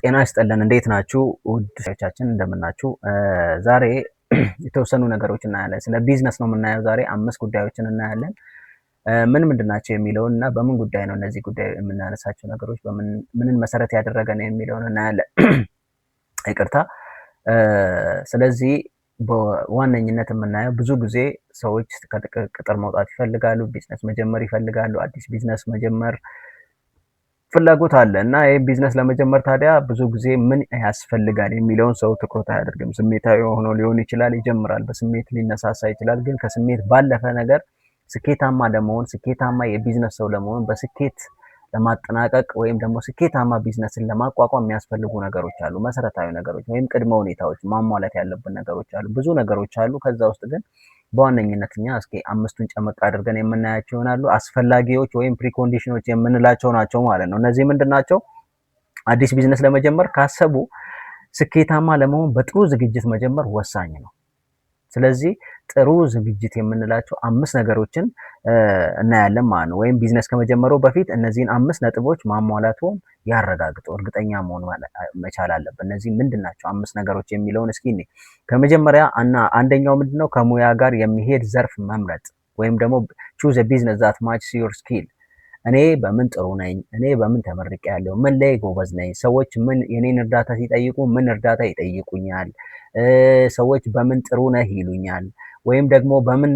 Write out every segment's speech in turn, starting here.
ጤና ይስጥልን እንዴት ናችሁ? ውድ ሰዎቻችን እንደምናችሁ። ዛሬ የተወሰኑ ነገሮች እናያለን። ስለ ቢዝነስ ነው የምናየው ዛሬ 5 ጉዳዮችን እናያለን። ምንድን ናቸው የሚለውን እና በምን ጉዳይ ነው እነዚህ ጉዳይ የምናነሳቸው ነገሮች ምንን መሰረት ያደረገ ነው የሚለውን እናያለን። ይቅርታ። ስለዚህ በዋነኝነት የምናየው ብዙ ጊዜ ሰዎች ከቅጥር መውጣት ይፈልጋሉ፣ ቢዝነስ መጀመር ይፈልጋሉ፣ አዲስ ቢዝነስ መጀመር ፍላጎት አለ እና ይህ ቢዝነስ ለመጀመር ታዲያ ብዙ ጊዜ ምን ያስፈልጋል የሚለውን ሰው ትኩረት አያደርግም። ስሜታዊ ሆኖ ሊሆን ይችላል፣ ይጀምራል፣ በስሜት ሊነሳሳ ይችላል። ግን ከስሜት ባለፈ ነገር ስኬታማ ለመሆን ስኬታማ የቢዝነስ ሰው ለመሆን በስኬት ለማጠናቀቅ ወይም ደግሞ ስኬታማ ቢዝነስን ለማቋቋም የሚያስፈልጉ ነገሮች አሉ። መሰረታዊ ነገሮች ወይም ቅድመ ሁኔታዎች ማሟላት ያለብን ነገሮች አሉ። ብዙ ነገሮች አሉ። ከዛ ውስጥ ግን በዋነኝነት እኛ እስኪ 5ቱን ጨመቅ አድርገን የምናያቸው ይሆናሉ። አስፈላጊዎች ወይም ፕሪኮንዲሽኖች የምንላቸው ናቸው ማለት ነው። እነዚህ ምንድን ናቸው? አዲስ ቢዝነስ ለመጀመር ካሰቡ ስኬታማ ለመሆን በጥሩ ዝግጅት መጀመር ወሳኝ ነው። ስለዚህ ጥሩ ዝግጅት የምንላቸው 5 ነገሮችን እናያለን ማለት ነው። ወይም ቢዝነስ ከመጀመሩ በፊት እነዚህን 5 ነጥቦች ማሟላቱን ያረጋግጡ፣ እርግጠኛ መሆን መቻል አለበት። እነዚህ ምንድን ናቸው 5 ነገሮች የሚለውን እስኪ እኔ ከመጀመሪያ አንደኛው ምንድነው? ከሙያ ጋር የሚሄድ ዘርፍ መምረጥ ወይም ደግሞ choose a business that matches your skill። እኔ በምን ጥሩ ነኝ? እኔ በምን ተመርቄያለሁ? ምን ላይ ጎበዝ ነኝ? ሰዎች ምን የኔን እርዳታ ሲጠይቁ ምን እርዳታ ይጠይቁኛል? ሰዎች በምን ጥሩ ነህ ይሉኛል? ወይም ደግሞ በምን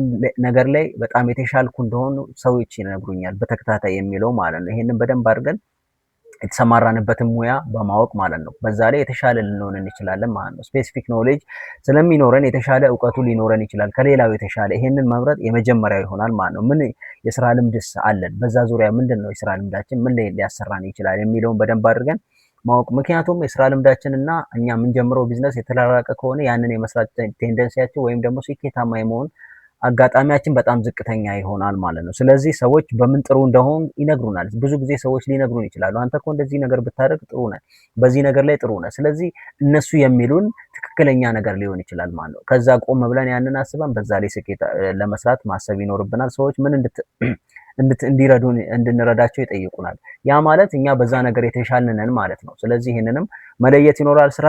ነገር ላይ በጣም የተሻልኩ እንደሆኑ ሰዎች ይነግሩኛል በተከታታይ የሚለው ማለት ነው። ይሄንን በደንብ አድርገን የተሰማራንበትን ሙያ በማወቅ ማለት ነው። በዛ ላይ የተሻለ ልንሆን እንችላለን ማለት ነው። ስፔሲፊክ ኖሌጅ ስለሚኖረን የተሻለ እውቀቱ ሊኖረን ይችላል ከሌላው የተሻለ። ይሄንን መምረጥ የመጀመሪያው ይሆናል ማለት ነው። ምን የስራ ልምድስ አለን? በዛ ዙሪያ ምንድነው የስራ ልምዳችን? ምን ላይ ሊያሰራን ይችላል የሚለውን በደንብ አድርገን ማወቅ። ምክንያቱም የስራ ልምዳችን እና እኛ የምንጀምረው ቢዝነስ የተራራቀ ከሆነ ያንን የመስራት ቴንደንሲያችን ወይም ደግሞ ስኬታማ የመሆን አጋጣሚያችን በጣም ዝቅተኛ ይሆናል ማለት ነው። ስለዚህ ሰዎች በምን ጥሩ እንደሆን ይነግሩናል። ብዙ ጊዜ ሰዎች ሊነግሩን ይችላሉ። አንተ እኮ እንደዚህ ነገር ብታደርግ ጥሩ ነህ፣ በዚህ ነገር ላይ ጥሩ ነህ። ስለዚህ እነሱ የሚሉን ትክክለኛ ነገር ሊሆን ይችላል ማለት ነው። ከዛ ቆም ብለን ያንን አስበን በዛ ላይ ስኬት ለመስራት ማሰብ ይኖርብናል። ሰዎች ምን እንዲረዱን እንድንረዳቸው ይጠይቁናል። ያ ማለት እኛ በዛ ነገር የተሻልን ነን ማለት ነው። ስለዚህ ይሄንንም መለየት ይኖራል። ስራ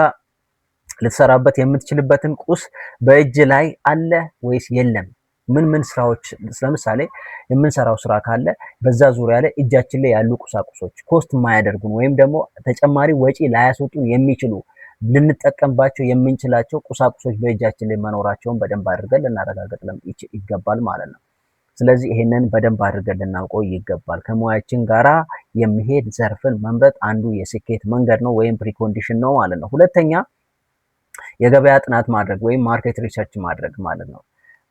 ልትሰራበት የምትችልበትን ቁስ በእጅ ላይ አለ ወይስ የለም? ምን ስራዎች ለምሳሌ የምንሰራው ስራ ካለ በዛ ዙሪያ ላይ እጃችን ላይ ያሉ ቁሳቁሶች ኮስት የማያደርጉን ወይም ደግሞ ተጨማሪ ወጪ ላያስወጡን የሚችሉ ልንጠቀምባቸው የምንችላቸው ቁሳቁሶች በእጃችን ላይ መኖራቸውን በደንብ አድርገን ልናረጋግጥ ይገባል ማለት ነው። ስለዚህ ይሄንን በደንብ አድርገን ልናውቀው ይገባል። ከሙያችን ጋራ የሚሄድ ዘርፍን መምረጥ አንዱ የስኬት መንገድ ነው ወይም ፕሪኮንዲሽን ነው ማለት ነው። ሁለተኛ የገበያ ጥናት ማድረግ ወይም ማርኬት ሪሰርች ማድረግ ማለት ነው።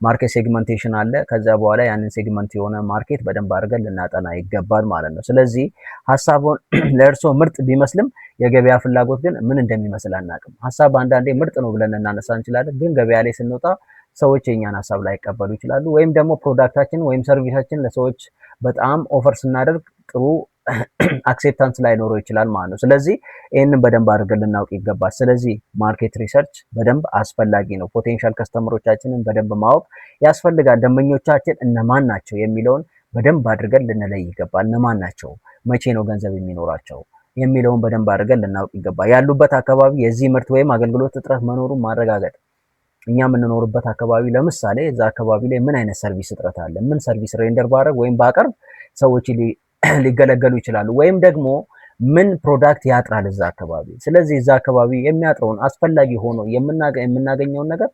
ማርኬት ሴግመንቴሽን አለ። ከዛ በኋላ ያንን ሴግመንት የሆነ ማርኬት በደንብ አድርገን ልናጠና ይገባል ማለት ነው። ስለዚህ ሀሳቡን ለእርሶ ምርጥ ቢመስልም የገበያ ፍላጎት ግን ምን እንደሚመስል አናውቅም። ሀሳብ አንዳንዴ ምርጥ ነው ብለን እናነሳ እንችላለን፣ ግን ገበያ ላይ ስንወጣ ሰዎች የኛን ሀሳብ ላይቀበሉ ይችላሉ። ወይም ደግሞ ፕሮዳክታችን ወይም ሰርቪሳችን ለሰዎች በጣም ኦፈር ስናደርግ ጥሩ አክሴፕታንስ ላይኖረው ይችላል ማለት ነው። ስለዚህ ይህንን በደንብ አድርገን ልናውቅ ይገባል። ስለዚህ ማርኬት ሪሰርች በደንብ አስፈላጊ ነው። ፖቴንሻል ከስተመሮቻችንን በደንብ ማወቅ ያስፈልጋል። ደንበኞቻችን እነማን ናቸው የሚለውን በደንብ አድርገን ልንለይ ይገባል። እነማን ናቸው፣ መቼ ነው ገንዘብ የሚኖራቸው የሚለውን በደንብ አድርገን ልናውቅ ይገባል። ያሉበት አካባቢ የዚህ ምርት ወይም አገልግሎት እጥረት መኖሩን ማረጋገጥ። እኛ የምንኖርበት አካባቢ ለምሳሌ እዛ አካባቢ ላይ ምን አይነት ሰርቪስ እጥረት አለ፣ ምን ሰርቪስ ሬንደር ባደርግ ወይም ባቀርብ ሰዎች ሊገለገሉ ይችላሉ፣ ወይም ደግሞ ምን ፕሮዳክት ያጥራል እዛ አካባቢ። ስለዚህ እዛ አካባቢ የሚያጥረውን አስፈላጊ ሆኖ የምናገኘውን ነገር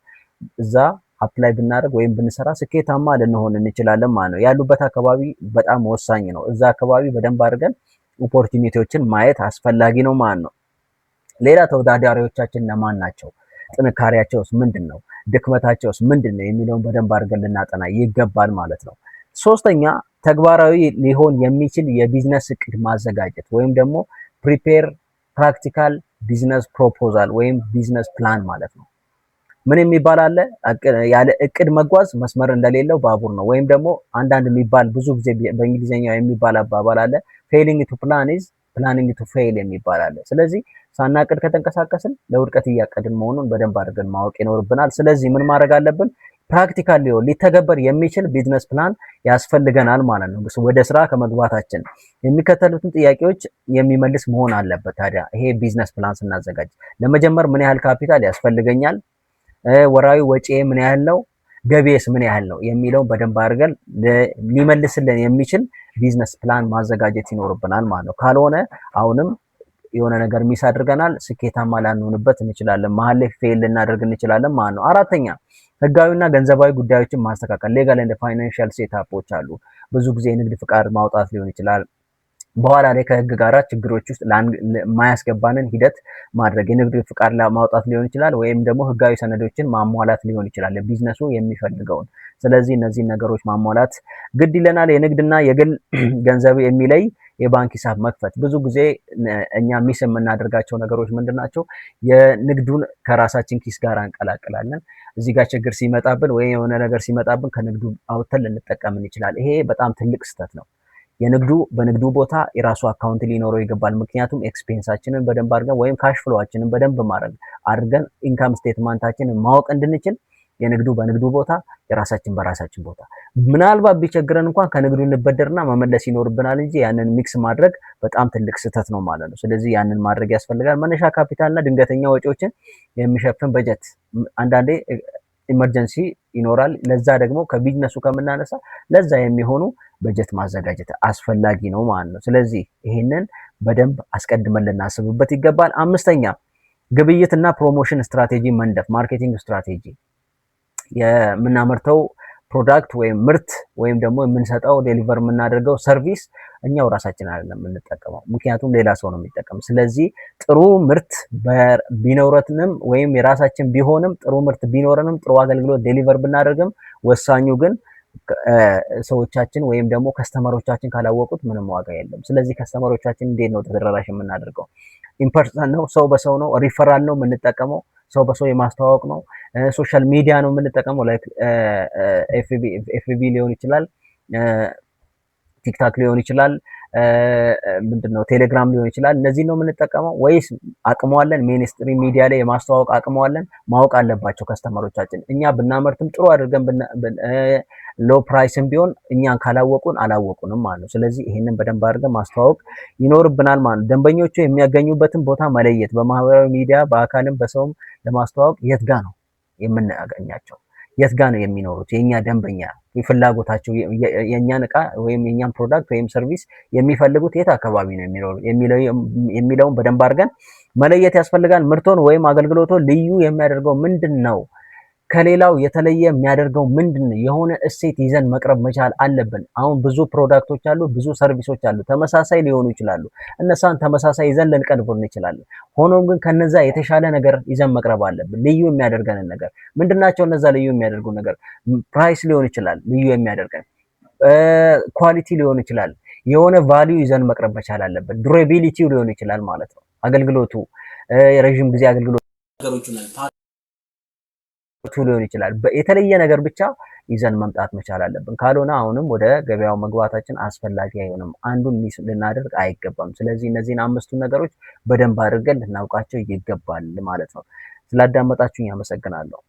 እዛ አፕላይ ብናደርግ ወይም ብንሰራ ስኬታማ ልንሆን እንችላለን ማለት ነው። ያሉበት አካባቢ በጣም ወሳኝ ነው። እዛ አካባቢ በደንብ አድርገን ኦፖርቹኒቲዎችን ማየት አስፈላጊ ነው ማለት ነው። ሌላ ተወዳዳሪዎቻችን ለማን ናቸው? ጥንካሬያቸውስ ምንድን ነው? ድክመታቸውስ ምንድን ነው የሚለውን በደንብ አድርገን ልናጠና ይገባል ማለት ነው። ሶስተኛ ተግባራዊ ሊሆን የሚችል የቢዝነስ እቅድ ማዘጋጀት ወይም ደግሞ ፕሪፔር ፕራክቲካል ቢዝነስ ፕሮፖዛል ወይም ቢዝነስ ፕላን ማለት ነው። ምን የሚባል አለ? ያለ እቅድ መጓዝ መስመር እንደሌለው ባቡር ነው። ወይም ደግሞ አንዳንድ የሚባል ብዙ ጊዜ በእንግሊዝኛው የሚባል አባባል አለ፣ ፌሊንግ ቱ ፕላን ኢዝ ፕላኒንግ ቱ ፌል የሚባል አለ። ስለዚህ ሳናቅድ ከተንቀሳቀስን ለውድቀት እያቀድን መሆኑን በደንብ አድርገን ማወቅ ይኖርብናል። ስለዚህ ምን ማድረግ አለብን? ፕራክቲካል ሊተገበር የሚችል ቢዝነስ ፕላን ያስፈልገናል ማለት ነው። ወደ ስራ ከመግባታችን የሚከተሉትን ጥያቄዎች የሚመልስ መሆን አለበት። ታዲያ ይሄ ቢዝነስ ፕላን ስናዘጋጅ ለመጀመር ምን ያህል ካፒታል ያስፈልገኛል? ወራዊ ወጪ ምን ያህል ነው? ገቢስ ምን ያህል ነው የሚለውን በደንብ አድርገን ሊመልስልን የሚችል ቢዝነስ ፕላን ማዘጋጀት ይኖርብናል ማለት ነው። ካልሆነ አሁንም የሆነ ነገር ሚስ አድርገናል፣ ስኬታማ ላንሆንበት እንችላለን፣ መሀል ላይ ፌል ልናደርግ እንችላለን ማለት ነው። አራተኛ ህጋዊና ገንዘባዊ ጉዳዮችን ማስተካከል። ሌጋል ኤንድ ፋይናንሻል ሴታፖች አሉ። ብዙ ጊዜ የንግድ ፍቃድ ማውጣት ሊሆን ይችላል። በኋላ ላይ ከህግ ጋር ችግሮች ውስጥ የማያስገባንን ሂደት ማድረግ የንግድ ፍቃድ ማውጣት ሊሆን ይችላል፣ ወይም ደግሞ ህጋዊ ሰነዶችን ማሟላት ሊሆን ይችላል ቢዝነሱ የሚፈልገውን። ስለዚህ እነዚህን ነገሮች ማሟላት ግድ ይለናል። የንግድና የግል ገንዘብ የሚለይ የባንክ ሂሳብ መክፈት። ብዙ ጊዜ እኛ ሚስ የምናደርጋቸው ነገሮች ምንድን ናቸው? የንግዱን ከራሳችን ኪስ ጋር እንቀላቅላለን። እዚህ ጋር ችግር ሲመጣብን ወይም የሆነ ነገር ሲመጣብን ከንግዱ አውጥተን ልንጠቀም እንችላለን። ይሄ በጣም ትልቅ ስህተት ነው። በንግዱ ቦታ የራሱ አካውንት ሊኖረው ይገባል። ምክንያቱም ኤክስፔንሳችንን በደንብ አድርገን ወይም ካሽ ፍሎዋችንን በደንብ አድርገን ኢንካም ስቴትመንታችንን ማወቅ እንድንችል በንግዱ ቦታ የራሳችን በራሳችን ቦታ ምናልባት ቢቸግረን እንኳን ከንግዱ እንበደርና መመለስ ይኖርብናል እንጂ ያንን ሚክስ ማድረግ በጣም ትልቅ ስህተት ነው ማለት ነው። ስለዚህ ያንን ማድረግ ያስፈልጋል። መነሻ ካፒታልና ድንገተኛ ወጪዎችን የሚሸፍን በጀት አንዳንዴ ኢመርጀንሲ ይኖራል። ለዛ ደግሞ ከቢዝነሱ ከምናነሳ ለዛ የሚሆኑ በጀት ማዘጋጀት አስፈላጊ ነው ማለት ነው። ስለዚህ ይሄንን በደንብ አስቀድመን ልናስብበት ይገባል። አምስተኛ ግብይትና ፕሮሞሽን ስትራቴጂ መንደፍ፣ ማርኬቲንግ ስትራቴጂ የምናመርተው ፕሮዳክት ወይም ምርት ወይም ደግሞ የምንሰጠው ዴሊቨር የምናደርገው ሰርቪስ እኛው ራሳችን አይደለም የምንጠቀመው፣ ምክንያቱም ሌላ ሰው ነው የሚጠቀመው። ስለዚህ ጥሩ ምርት ቢኖረንም ወይም የራሳችን ቢሆንም ጥሩ ምርት ቢኖረንም ጥሩ አገልግሎት ዴሊቨር ብናደርግም ወሳኙ ግን ሰዎቻችን ወይም ደግሞ ከስተመሮቻችን ካላወቁት ምንም ዋጋ የለም። ስለዚህ ከስተመሮቻችን እንዴት ነው ተደራራሽ የምናደርገው? ኢምፐርሰን ነው፣ ሰው በሰው ነው፣ ሪፈራል ነው የምንጠቀመው፣ ሰው በሰው የማስተዋወቅ ነው፣ ሶሻል ሚዲያ ነው የምንጠቀመው፣ ላይክ ኤፍቢ ሊሆን ይችላል፣ ቲክታክ ሊሆን ይችላል፣ ምንድነው ቴሌግራም ሊሆን ይችላል። እነዚህ ነው የምንጠቀመው ወይስ አቅመዋለን? ሜንስትሪም ሚዲያ ላይ የማስተዋወቅ አቅመዋለን? ማወቅ አለባቸው ከስተመሮቻችን። እኛ ብናመርትም ጥሩ አድርገን ሎ ፕራይስም ቢሆን እኛን ካላወቁን አላወቁንም ማለት ነው። ስለዚህ ይሄንን በደንብ አድርገን ማስተዋወቅ ይኖርብናል ማለት ነው። ደንበኞቹ የሚያገኙበትን ቦታ መለየት፣ በማህበራዊ ሚዲያ በአካልም በሰውም ለማስተዋወቅ የት ጋ ነው የምናገኛቸው? የት ጋ ነው የሚኖሩት? የኛ ደንበኛ ፍላጎታቸው የኛን እቃ ወይም የኛን ፕሮዳክት ወይም ሰርቪስ የሚፈልጉት የት አካባቢ ነው የሚለውን በደንብ አድርገን መለየት ያስፈልጋል። ምርቶን ወይም አገልግሎቶን ልዩ የሚያደርገው ምንድን ነው? ከሌላው የተለየ የሚያደርገው ምንድን ነው? የሆነ እሴት ይዘን መቅረብ መቻል አለብን። አሁን ብዙ ፕሮዳክቶች አሉ፣ ብዙ ሰርቪሶች አሉ፣ ተመሳሳይ ሊሆኑ ይችላሉ። እነሳን ተመሳሳይ ይዘን ልንቀርብ እንችላለን። ሆኖም ግን ከነዛ የተሻለ ነገር ይዘን መቅረብ አለብን። ልዩ የሚያደርገንን ነገር ምንድናቸው? እነዛ ልዩ የሚያደርጉ ነገር ፕራይስ ሊሆን ይችላል፣ ልዩ የሚያደርገን ኳሊቲ ሊሆን ይችላል። የሆነ ቫልዩ ይዘን መቅረብ መቻል አለብን። ዱሬቢሊቲው ሊሆን ይችላል ማለት ነው። አገልግሎቱ የረዥም ጊዜ አገልግሎት ሊሆን ይችላል። የተለየ ነገር ብቻ ይዘን መምጣት መቻል አለብን። ካልሆነ አሁንም ወደ ገበያው መግባታችን አስፈላጊ አይሆንም። አንዱን ሚስ ልናደርግ አይገባም። ስለዚህ እነዚህን አምስቱን ነገሮች በደንብ አድርገን ልናውቃቸው ይገባል ማለት ነው። ስላዳመጣችሁኝ አመሰግናለሁ።